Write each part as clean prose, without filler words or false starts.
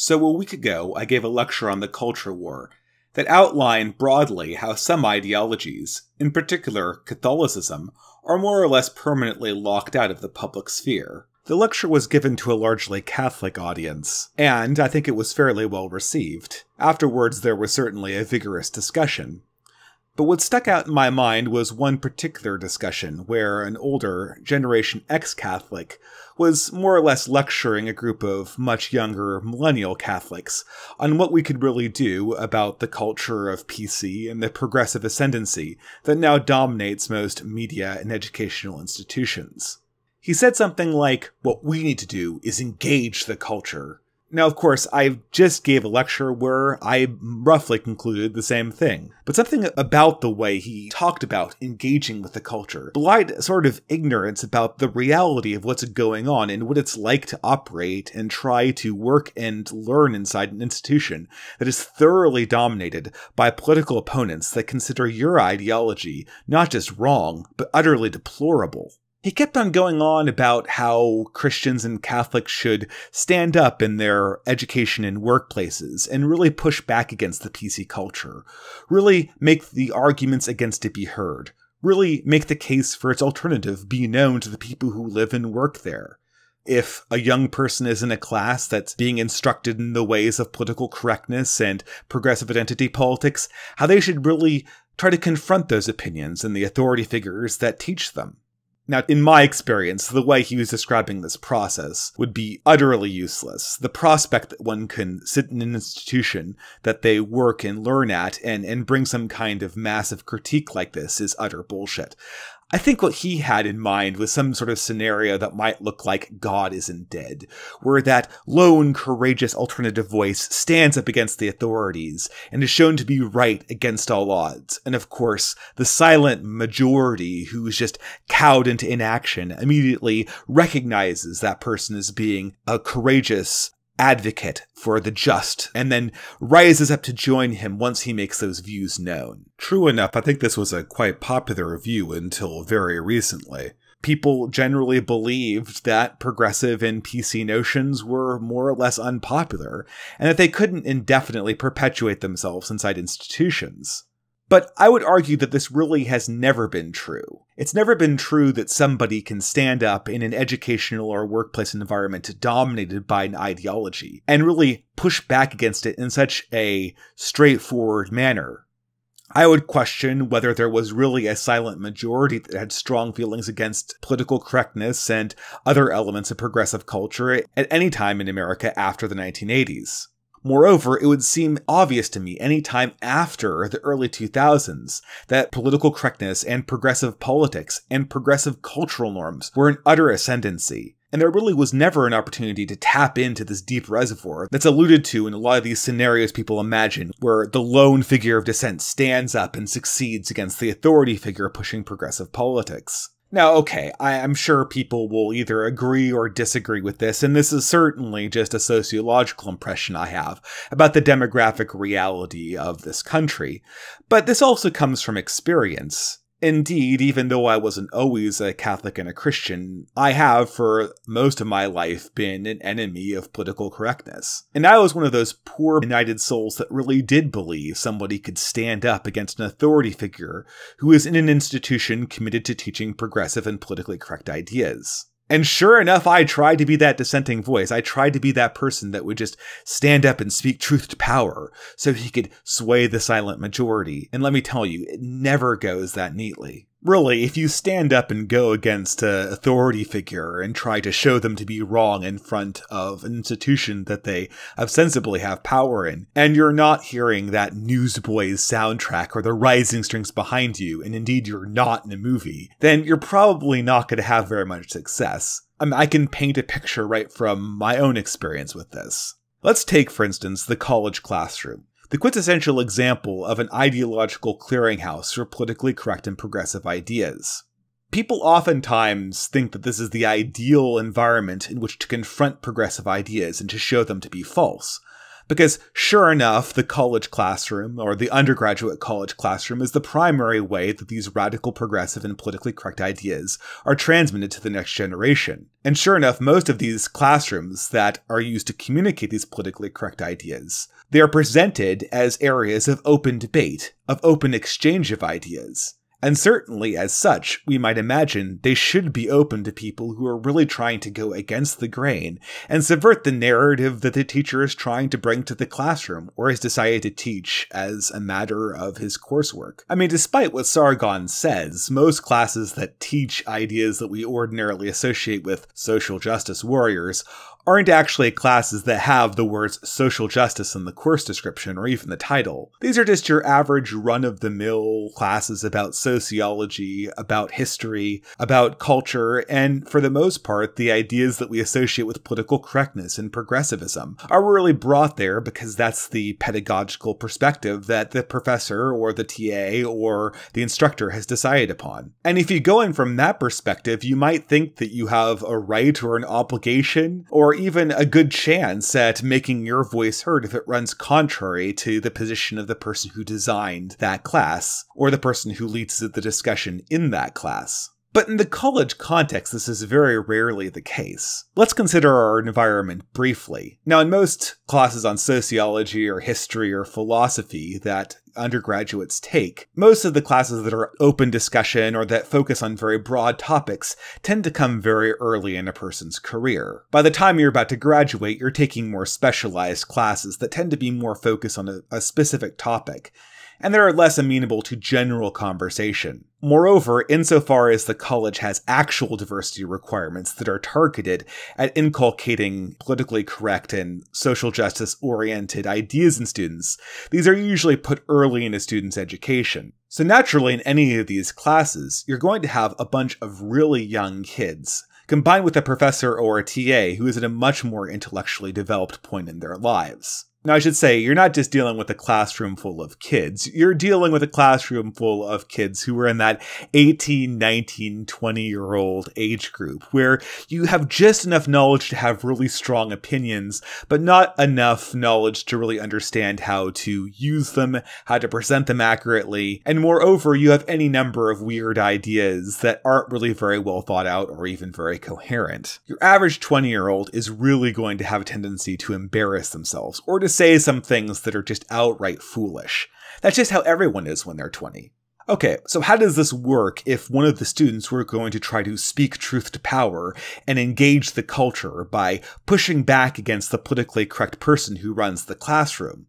So a week ago, I gave a lecture on the culture war that outlined broadly how some ideologies, in particular Catholicism, are more or less permanently locked out of the public sphere. The lecture was given to a largely Catholic audience, and I think it was fairly well received. Afterwards, there was certainly a vigorous discussion. But what stuck out in my mind was one particular discussion where an older Generation X Catholic was more or less lecturing a group of much younger millennial Catholics on what we could really do about the culture of PC and the progressive ascendancy that now dominates most media and educational institutions. He said something like, "What we need to do is engage the culture." Now, of course, I just gave a lecture where I roughly concluded the same thing. But something about the way he talked about engaging with the culture belied a sort of ignorance about the reality of what's going on and what it's like to operate and try to work and learn inside an institution that is thoroughly dominated by political opponents that consider your ideology not just wrong, but utterly deplorable. He kept on going on about how Christians and Catholics should stand up in their education and workplaces and really push back against the PC culture, really make the arguments against it be heard, really make the case for its alternative be known to the people who live and work there. If a young person is in a class that's being instructed in the ways of political correctness and progressive identity politics, how they should really try to confront those opinions and the authority figures that teach them. Now, in my experience, the way he was describing this process would be utterly useless. The prospect that one can sit in an institution that they work and learn at and bring some kind of massive critique like this is utter bullshit. I think what he had in mind was some sort of scenario that might look like God Isn't Dead, where that lone, courageous alternative voice stands up against the authorities and is shown to be right against all odds. And of course, the silent majority who is just cowed into inaction immediately recognizes that person as being a courageous advocate for the just, and then rises up to join him once he makes those views known. True enough, I think this was a quite popular view until very recently. People generally believed that progressive and PC notions were more or less unpopular, and that they couldn't indefinitely perpetuate themselves inside institutions. But I would argue that this really has never been true. It's never been true that somebody can stand up in an educational or workplace environment dominated by an ideology and really push back against it in such a straightforward manner. I would question whether there was really a silent majority that had strong feelings against political correctness and other elements of progressive culture at any time in America after the 1980s. Moreover, it would seem obvious to me any time after the early 2000s that political correctness and progressive politics and progressive cultural norms were in utter ascendancy. And there really was never an opportunity to tap into this deep reservoir that's alluded to in a lot of these scenarios people imagine, where the lone figure of dissent stands up and succeeds against the authority figure pushing progressive politics. Now, okay, I'm sure people will either agree or disagree with this, and this is certainly just a sociological impression I have about the demographic reality of this country. But this also comes from experience. Indeed, even though I wasn't always a Catholic and a Christian, I have, for most of my life, been an enemy of political correctness. And I was one of those poor, benighted souls that really did believe somebody could stand up against an authority figure who is in an institution committed to teaching progressive and politically correct ideas. And sure enough, I tried to be that dissenting voice. I tried to be that person that would just stand up and speak truth to power so he could sway the silent majority. And let me tell you, it never goes that neatly. Really, if you stand up and go against an authority figure and try to show them to be wrong in front of an institution that they ostensibly have power in, and you're not hearing that Newsboys soundtrack or the rising strings behind you, and indeed you're not in a movie, then you're probably not going to have very much success. I can paint a picture right from my own experience with this. Let's take, for instance, the college classroom. The quintessential example of an ideological clearinghouse for politically correct and progressive ideas. People oftentimes think that this is the ideal environment in which to confront progressive ideas and to show them to be false. Because sure enough, the college classroom, or the undergraduate college classroom, is the primary way that these radical, progressive, and politically correct ideas are transmitted to the next generation. And sure enough, most of these classrooms that are used to communicate these politically correct ideas, they are presented as areas of open debate, of open exchange of ideas. And certainly, as such, we might imagine they should be open to people who are really trying to go against the grain and subvert the narrative that the teacher is trying to bring to the classroom or has decided to teach as a matter of his coursework. I mean, despite what Sargon says, most classes that teach ideas that we ordinarily associate with social justice warriors aren't actually classes that have the words social justice in the course description or even the title. These are just your average run-of-the-mill classes about sociology, about history, about culture, and for the most part, the ideas that we associate with political correctness and progressivism are really brought there because that's the pedagogical perspective that the professor or the TA or the instructor has decided upon. And if you go in from that perspective, you might think that you have a right or an obligation or even a good chance at making your voice heard if it runs contrary to the position of the person who designed that class, or the person who leads the discussion in that class. But in the college context, this is very rarely the case. Let's consider our environment briefly. Now, in most classes on sociology or history or philosophy that undergraduates take, most of the classes that are open discussion or that focus on very broad topics tend to come very early in a person's career. By the time you're about to graduate, you're taking more specialized classes that tend to be more focused on a specific topic, and they're less amenable to general conversation. Moreover, insofar as the college has actual diversity requirements that are targeted at inculcating politically correct and social justice-oriented ideas in students, these are usually put early in a student's education. So naturally, in any of these classes, you're going to have a bunch of really young kids, combined with a professor or a TA who is at a much more intellectually developed point in their lives. Now, I should say, you're not just dealing with a classroom full of kids. You're dealing with a classroom full of kids who are in that 18, 19, 20-year-old age group, where you have just enough knowledge to have really strong opinions, but not enough knowledge to really understand how to use them, how to present them accurately, and moreover, you have any number of weird ideas that aren't really very well thought out or even very coherent. Your average 20-year-old is really going to have a tendency to embarrass themselves, or to say some things that are just outright foolish. That's just how everyone is when they're 20. Okay, so how does this work if one of the students were going to try to speak truth to power and engage the culture by pushing back against the politically correct person who runs the classroom?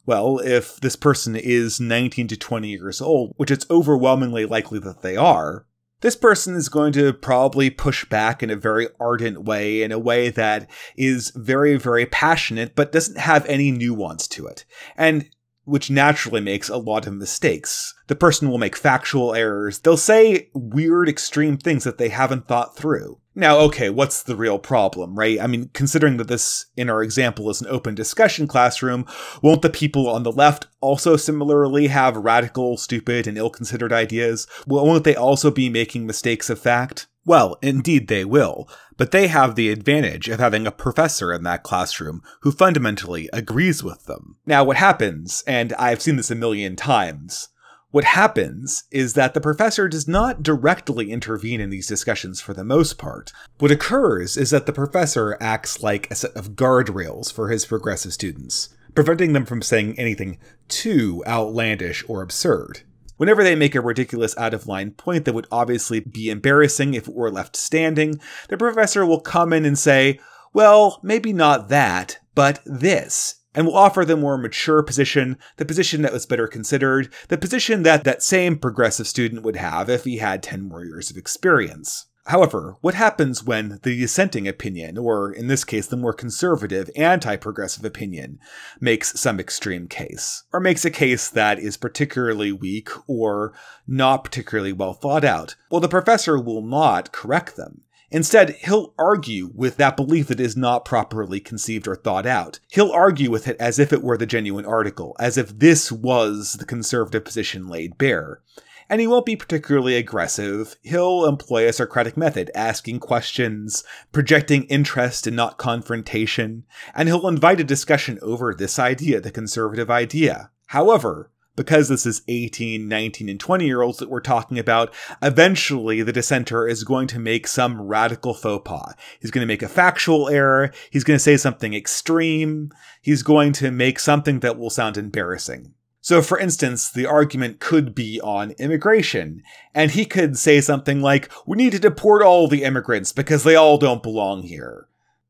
Well, if this person is 19 to 20 years old, which it's overwhelmingly likely that they are, this person is going to probably push back in a very ardent way, in a way that is very, very passionate, but doesn't have any nuance to it, and which naturally makes a lot of mistakes. The person will make factual errors. They'll say weird, extreme things that they haven't thought through. Now, okay, what's the real problem, right? I mean, considering that this, in our example, is an open discussion classroom, won't the people on the left also similarly have radical, stupid, and ill-considered ideas? Won't they also be making mistakes of fact? Well, indeed they will, but they have the advantage of having a professor in that classroom who fundamentally agrees with them. Now, what happens, and I've seen this a million times, what happens is that the professor does not directly intervene in these discussions for the most part. What occurs is that the professor acts like a set of guardrails for his progressive students, preventing them from saying anything too outlandish or absurd. Whenever they make a ridiculous out-of-line point that would obviously be embarrassing if it were left standing, the professor will come in and say, well, maybe not that, but this, and will offer the more mature position, the position that was better considered, the position that that same progressive student would have if he had 10 more years of experience. However, what happens when the dissenting opinion, or in this case the more conservative, anti-progressive opinion, makes some extreme case, or makes a case that is particularly weak or not particularly well thought out? Well, the professor will not correct them. Instead, he'll argue with that belief that is not properly conceived or thought out. He'll argue with it as if it were the genuine article, as if this was the conservative position laid bare. And he won't be particularly aggressive. He'll employ a Socratic method, asking questions, projecting interest and not confrontation, and he'll invite a discussion over this idea, the conservative idea. However, because this is 18, 19, and 20-year-olds that we're talking about, eventually the dissenter is going to make some radical faux pas. He's going to make a factual error. He's going to say something extreme. He's going to make something that will sound embarrassing. So, for instance, the argument could be on immigration, and he could say something like, "We need to deport all the immigrants because they all don't belong here."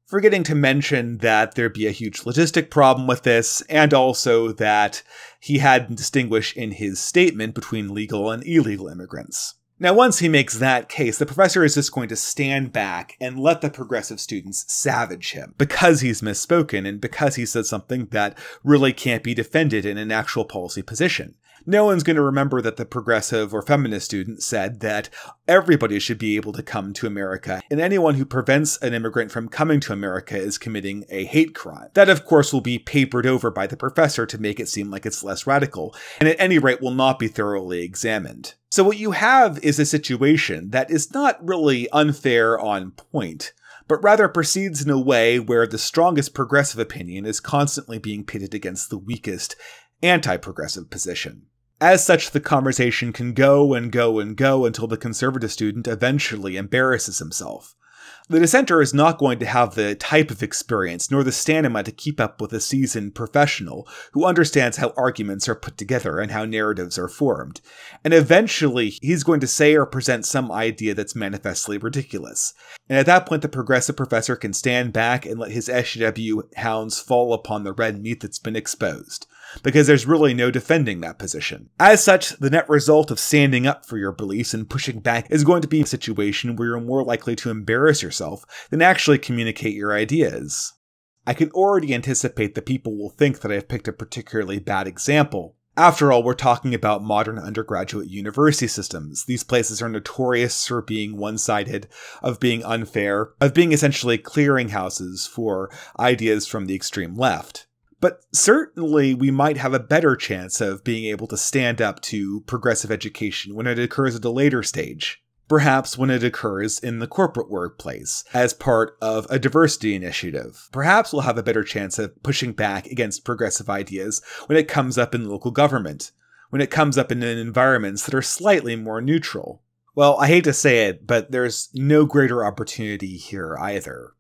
Forgetting to mention that there'd be a huge logistic problem with this, and also that he had to distinguish in his statement between legal and illegal immigrants. Now, once he makes that case, the professor is just going to stand back and let the progressive students savage him because he's misspoken and because he said something that really can't be defended in an actual policy position. No one's going to remember that the progressive or feminist student said that everybody should be able to come to America, and anyone who prevents an immigrant from coming to America is committing a hate crime. That, of course, will be papered over by the professor to make it seem like it's less radical, and at any rate will not be thoroughly examined. So what you have is a situation that is not really unfair on point, but rather proceeds in a way where the strongest progressive opinion is constantly being pitted against the weakest anti-progressive position. As such, the conversation can go and go and go until the conservative student eventually embarrasses himself. The dissenter is not going to have the type of experience nor the stamina to keep up with a seasoned professional who understands how arguments are put together and how narratives are formed. And eventually, he's going to say or present some idea that's manifestly ridiculous. And at that point, the progressive professor can stand back and let his SJW hounds fall upon the red meat that's been exposed, because there's really no defending that position. As such, the net result of standing up for your beliefs and pushing back is going to be a situation where you're more likely to embarrass yourself than actually communicate your ideas. I can already anticipate that people will think that I've picked a particularly bad example. After all, we're talking about modern undergraduate university systems. These places are notorious for being one-sided, of being unfair, of being essentially clearinghouses for ideas from the extreme left. But certainly we might have a better chance of being able to stand up to progressive education when it occurs at a later stage. Perhaps when it occurs in the corporate workplace, as part of a diversity initiative. Perhaps we'll have a better chance of pushing back against progressive ideas when it comes up in local government, when it comes up in environments that are slightly more neutral. Well, I hate to say it, but there's no greater opportunity here either.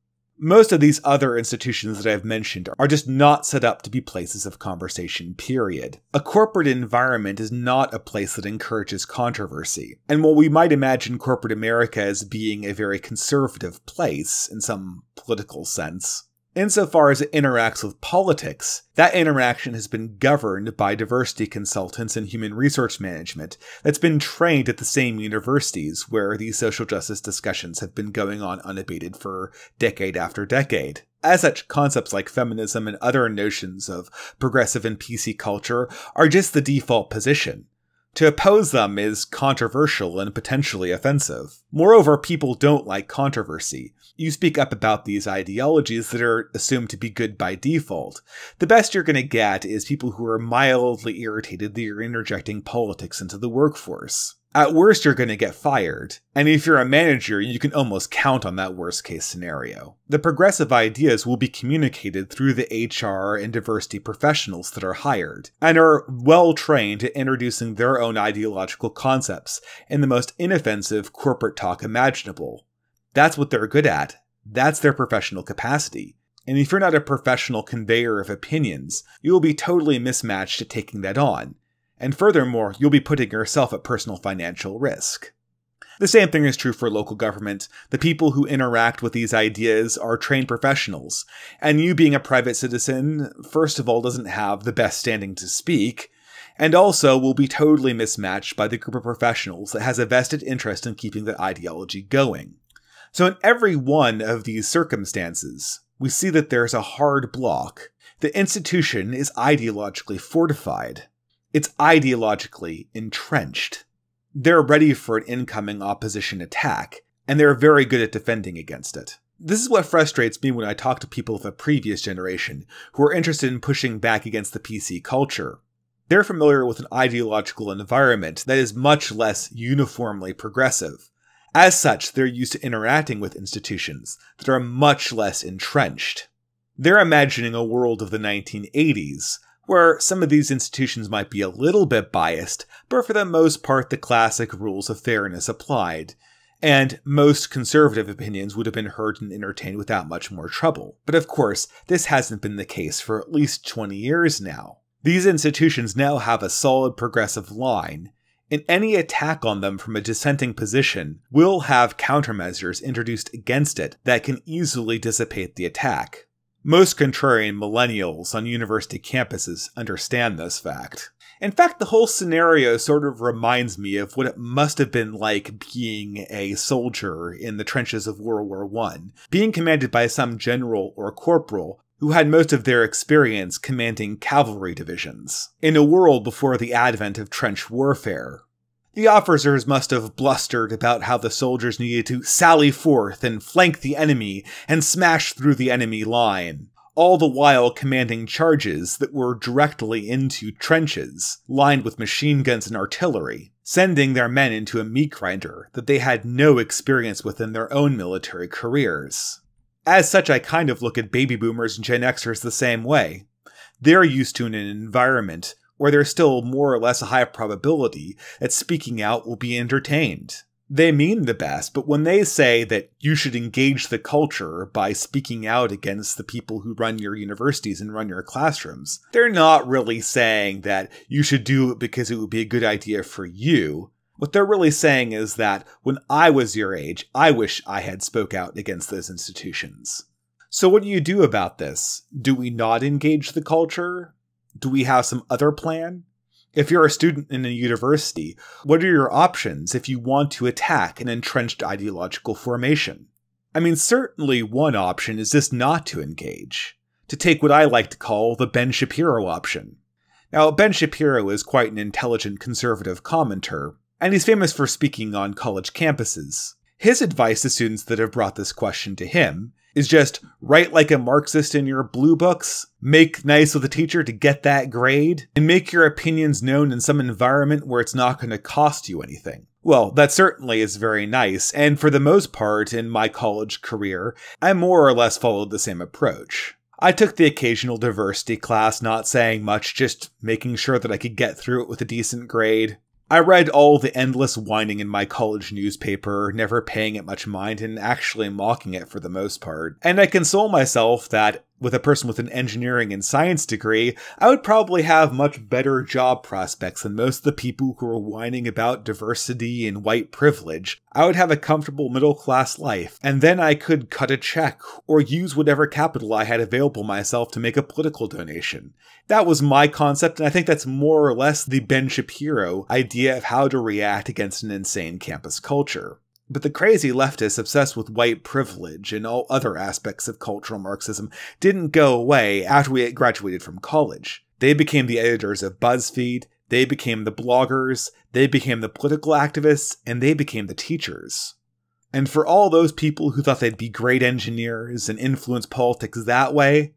Most of these other institutions that I've mentioned are just not set up to be places of conversation, period. A corporate environment is not a place that encourages controversy. And while we might imagine corporate America as being a very conservative place in some political sense, insofar as it interacts with politics, that interaction has been governed by diversity consultants and human resource management that's been trained at the same universities where these social justice discussions have been going on unabated for decade after decade. As such, concepts like feminism and other notions of progressive and PC culture are just the default position. To oppose them is controversial and potentially offensive. Moreover, people don't like controversy. You speak up about these ideologies that are assumed to be good by default. The best you're going to get is people who are mildly irritated that you're interjecting politics into the workforce. At worst, you're going to get fired. And if you're a manager, you can almost count on that worst case scenario. The progressive ideas will be communicated through the HR and diversity professionals that are hired, and are well trained at introducing their own ideological concepts in the most inoffensive corporate talk imaginable. That's what they're good at. That's their professional capacity. And if you're not a professional conveyor of opinions, you will be totally mismatched at taking that on. And furthermore, you'll be putting yourself at personal financial risk. The same thing is true for local government. The people who interact with these ideas are trained professionals, and you being a private citizen, first of all, doesn't have the best standing to speak, and also will be totally mismatched by the group of professionals that has a vested interest in keeping the ideology going. So in every one of these circumstances, we see that there's a hard block. The institution is ideologically fortified. It's ideologically entrenched. They're ready for an incoming opposition attack, and they're very good at defending against it. This is what frustrates me when I talk to people of a previous generation who are interested in pushing back against the PC culture. They're familiar with an ideological environment that is much less uniformly progressive. As such, they're used to interacting with institutions that are much less entrenched. They're imagining a world of the 1980s, where some of these institutions might be a little bit biased, but for the most part the classic rules of fairness applied, and most conservative opinions would have been heard and entertained without much more trouble. But of course, this hasn't been the case for at least 20 years now. These institutions now have a solid progressive line, and any attack on them from a dissenting position will have countermeasures introduced against it that can easily dissipate the attack. Most contrarian millennials on university campuses understand this fact. In fact, the whole scenario sort of reminds me of what it must have been like being a soldier in the trenches of World War I, being commanded by some general or corporal who had most of their experience commanding cavalry divisions, in a world before the advent of trench warfare. The officers must have blustered about how the soldiers needed to sally forth and flank the enemy and smash through the enemy line, all the while commanding charges that were directly into trenches, lined with machine guns and artillery, sending their men into a meat grinder that they had no experience with in their own military careers. As such, I kind of look at baby boomers and Gen Xers the same way. They're used to an environment where there's still more or less a high probability that speaking out will be entertained. They mean the best, but when they say that you should engage the culture by speaking out against the people who run your universities and run your classrooms, they're not really saying that you should do it because it would be a good idea for you. What they're really saying is that when I was your age, I wish I had spoke out against those institutions. So what do you do about this? Do we not engage the culture? Do we have some other plan? If you're a student in a university, what are your options if you want to attack an entrenched ideological formation? I mean, certainly one option is just not to engage, to take what I like to call the Ben Shapiro option. Now, Ben Shapiro is quite an intelligent conservative commenter, and he's famous for speaking on college campuses. His advice to students that have brought this question to him is just write like a Marxist in your blue books, make nice with the teacher to get that grade, and make your opinions known in some environment where it's not going to cost you anything. Well, that certainly is very nice, and for the most part in my college career, I more or less followed the same approach. I took the occasional diversity class, not saying much, just making sure that I could get through it with a decent grade. I read all the endless whining in my college newspaper, never paying it much mind and actually mocking it for the most part. And I console myself that with a person with an engineering and science degree, I would probably have much better job prospects than most of the people who are whining about diversity and white privilege. I would have a comfortable middle-class life, and then I could cut a check or use whatever capital I had available myself to make a political donation. That was my concept, and I think that's more or less the Ben Shapiro idea of how to react against an insane campus culture. But the crazy leftists obsessed with white privilege and all other aspects of cultural Marxism didn't go away after we graduated from college. They became the editors of BuzzFeed, they became the bloggers, they became the political activists, and they became the teachers. And for all those people who thought they'd be great engineers and influence politics that way,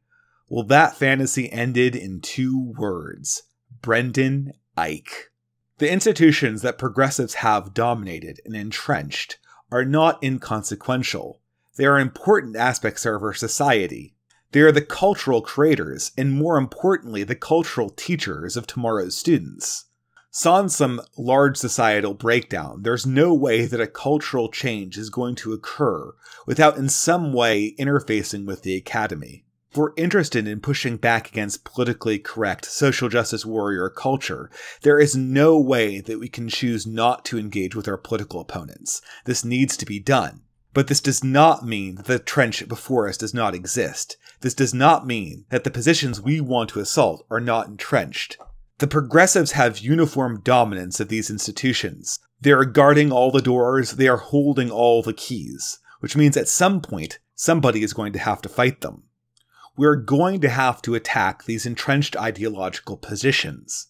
well, that fantasy ended in 2 words: Brendan Ike. The institutions that progressives have dominated and entrenched are not inconsequential. They are important aspects of our society. They are the cultural creators, and more importantly, the cultural teachers of tomorrow's students. Sans some large societal breakdown, there's no way that a cultural change is going to occur without in some way interfacing with the academy. If we're interested in pushing back against politically correct social justice warrior culture, there is no way that we can choose not to engage with our political opponents. This needs to be done. But this does not mean that the trench before us does not exist. This does not mean that the positions we want to assault are not entrenched. The progressives have uniform dominance of these institutions. They are guarding all the doors, they are holding all the keys, which means at some point, somebody is going to have to fight them. We're going to have to attack these entrenched ideological positions.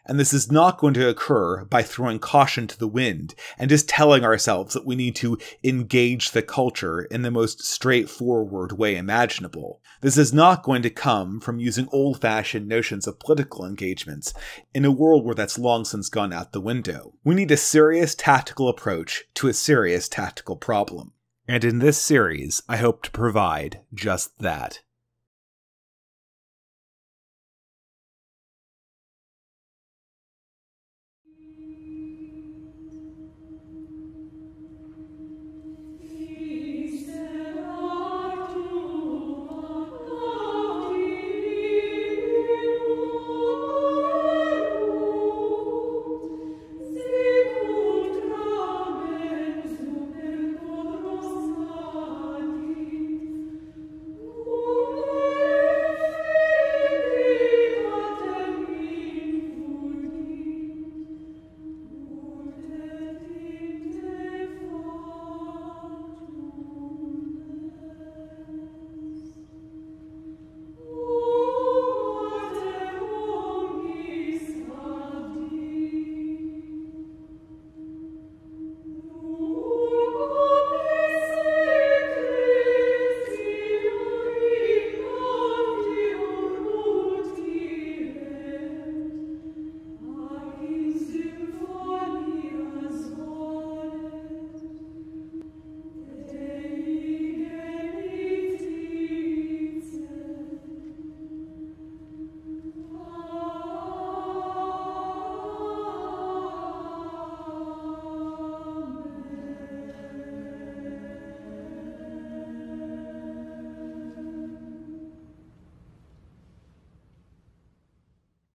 And this is not going to occur by throwing caution to the wind and just telling ourselves that we need to engage the culture in the most straightforward way imaginable. This is not going to come from using old-fashioned notions of political engagements in a world where that's long since gone out the window. We need a serious tactical approach to a serious tactical problem. And in this series, I hope to provide just that.